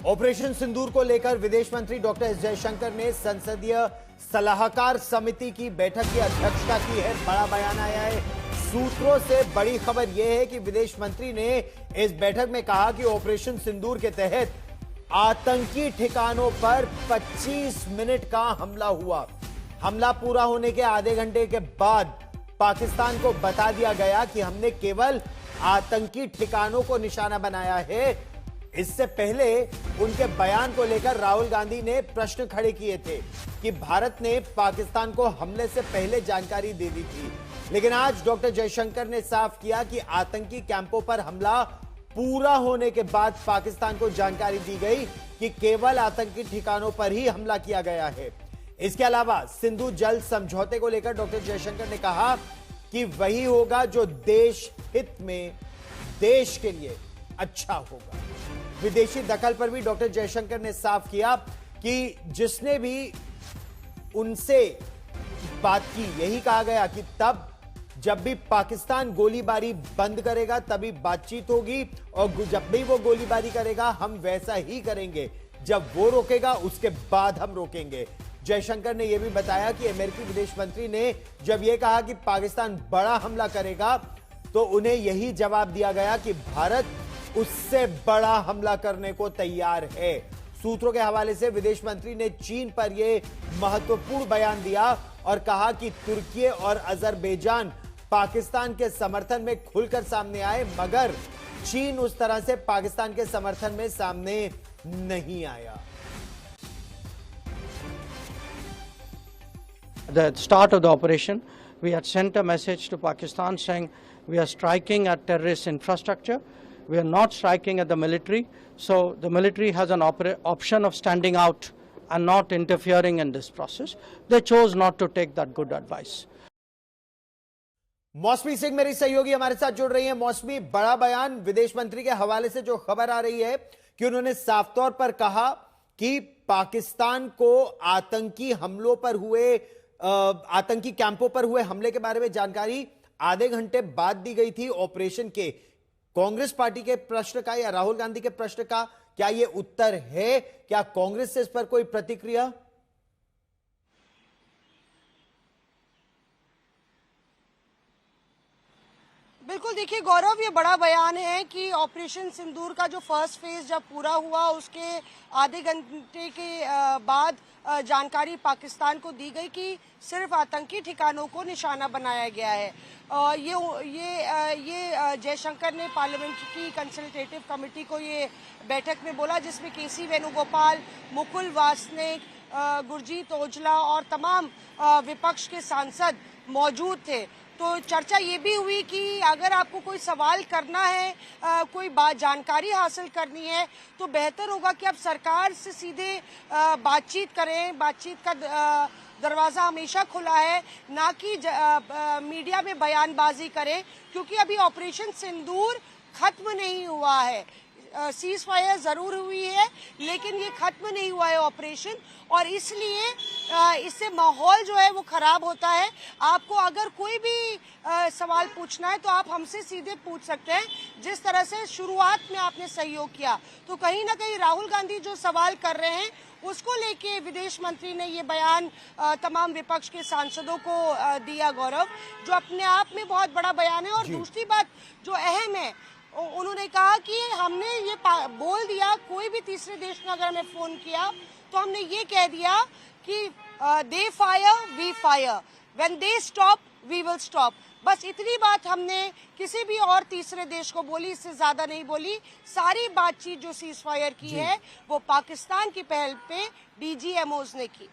Operation सिंदूर को लेकर विदेश मंत्री डॉक्टर एस जयशंकर ने संसदीय सलाहकार समिति की बैठक की अध्यक्षता की है। बड़ा बयान आया है। सूत्रों से बड़ी खबर यह है कि विदेश मंत्री ने इस बैठक में कहा कि ऑपरेशन सिंदूर के तहत आतंकी ठिकानों पर 25 मिनट का हमला हुआ। हमला पूरा होने के आधे घंटे के बाद पाकिस्तान को बता दिया गया कि हमने केवल आतंकी ठिकानों को निशाना बनाया है। इससे पहले उनके बयान को लेकर राहुल गांधी ने प्रश्न खड़े किए थे कि भारत ने पाकिस्तान को हमले से पहले जानकारी दे दी थी, लेकिन आज डॉक्टर जयशंकर ने साफ किया कि आतंकी कैंपों पर हमला पूरा होने के बाद पाकिस्तान को जानकारी दी गई कि केवल आतंकी ठिकानों पर ही हमला किया गया है। इसके अलावा सिंधु जल समझौते को लेकर डॉक्टर जयशंकर ने कहा कि वही होगा जो देश हित में, देश के लिए अच्छा होगा। विदेशी दखल पर भी डॉक्टर जयशंकर ने साफ किया कि जिसने भी उनसे बात की, यही कहा गया कि तब जब भी पाकिस्तान गोलीबारी बंद करेगा तभी बातचीत होगी, और जब भी वो गोलीबारी करेगा हम वैसा ही करेंगे। जब वो रोकेगा उसके बाद हम रोकेंगे। जयशंकर ने यह भी बताया कि अमेरिकी विदेश मंत्री ने जब यह कहा कि पाकिस्तान बड़ा हमला करेगा तो उन्हें यही जवाब दिया गया कि भारत उससे बड़ा हमला करने को तैयार है। सूत्रों के हवाले से विदेश मंत्री ने चीन पर यह महत्वपूर्ण बयान दिया और कहा कि तुर्की और अजरबैजान पाकिस्तान के समर्थन में खुलकर सामने आए, मगर चीन उस तरह से पाकिस्तान के समर्थन में सामने नहीं आया। The start of the operation, we had sent a message to Pakistan saying we are striking at terrorist infrastructure. We are not striking at the military. So the military has an option of standing out and not interfering in this process. They chose not to take that good advice. मौसमी सिंह मेरी सहयोगी हमारे साथ जुड़ रही हैं। मौसमी, बड़ा बयान विदेश मंत्री के हवाले से जो खबर आ रही है कि उन्होंने साफ तौर पर कहा कि पाकिस्तान को आतंकी हमलों पर हुए, आतंकी कैंपों पर हुए हमले के बारे में जानकारी आधे घंटे बाद दी गई थी ऑपरेशन के। कांग्रेस पार्टी के प्रश्न का या राहुल गांधी के प्रश्न का क्या यह उत्तर है? क्या कांग्रेस से इस पर कोई प्रतिक्रिया? बिल्कुल, देखिए गौरव, ये बड़ा बयान है कि ऑपरेशन सिंदूर का जो फर्स्ट फेज जब पूरा हुआ उसके आधे घंटे के बाद जानकारी पाकिस्तान को दी गई कि सिर्फ आतंकी ठिकानों को निशाना बनाया गया है। ये जयशंकर ने पार्लियामेंट की कंसल्टेटिव कमेटी को ये बैठक में बोला, जिसमें केसी वेणुगोपाल, मुकुल वासनिक, गुरजीत औजला और तमाम विपक्ष के सांसद मौजूद थे। तो चर्चा ये भी हुई कि अगर आपको कोई सवाल करना है, कोई जानकारी हासिल करनी है, तो बेहतर होगा कि आप सरकार से सीधे बातचीत करें। बातचीत का दरवाज़ा हमेशा खुला है, ना कि मीडिया में बयानबाजी करें, क्योंकि अभी ऑपरेशन सिंदूर खत्म नहीं हुआ है। सीज फायर जरूर हुई है, लेकिन ये खत्म नहीं हुआ है ऑपरेशन, और इसलिए इससे माहौल जो है वो खराब होता है। आपको अगर कोई भी सवाल पूछना है तो आप हमसे सीधे पूछ सकते हैं, जिस तरह से शुरुआत में आपने सहयोग किया। तो कहीं ना कहीं राहुल गांधी जो सवाल कर रहे हैं उसको लेके विदेश मंत्री ने ये बयान तमाम विपक्ष के सांसदों को दिया, गौरव, जो अपने आप में बहुत बड़ा बयान है। और दूसरी बात जो अहम है, उन्होंने कहा कि हमने ये बोल दिया, कोई भी तीसरे देश ने अगर हमें फोन किया तो हमने ये कह दिया कि they fire we fire, when they stop we will stop. बस इतनी बात हमने किसी भी और तीसरे देश को बोली, इससे ज्यादा नहीं बोली। सारी बातचीत जो सीज फायर की है वो पाकिस्तान की पहल पे डीजीएमओज ने की।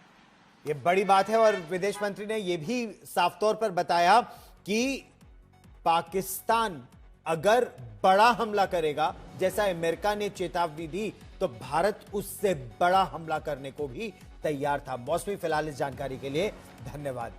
ये बड़ी बात है, और विदेश मंत्री ने यह भी साफ तौर पर बताया कि पाकिस्तान अगर बड़ा हमला करेगा, जैसा अमेरिका ने चेतावनी दी, तो भारत उससे बड़ा हमला करने को भी तैयार था। मौसमी, फिलहाल इस जानकारी के लिए धन्यवाद।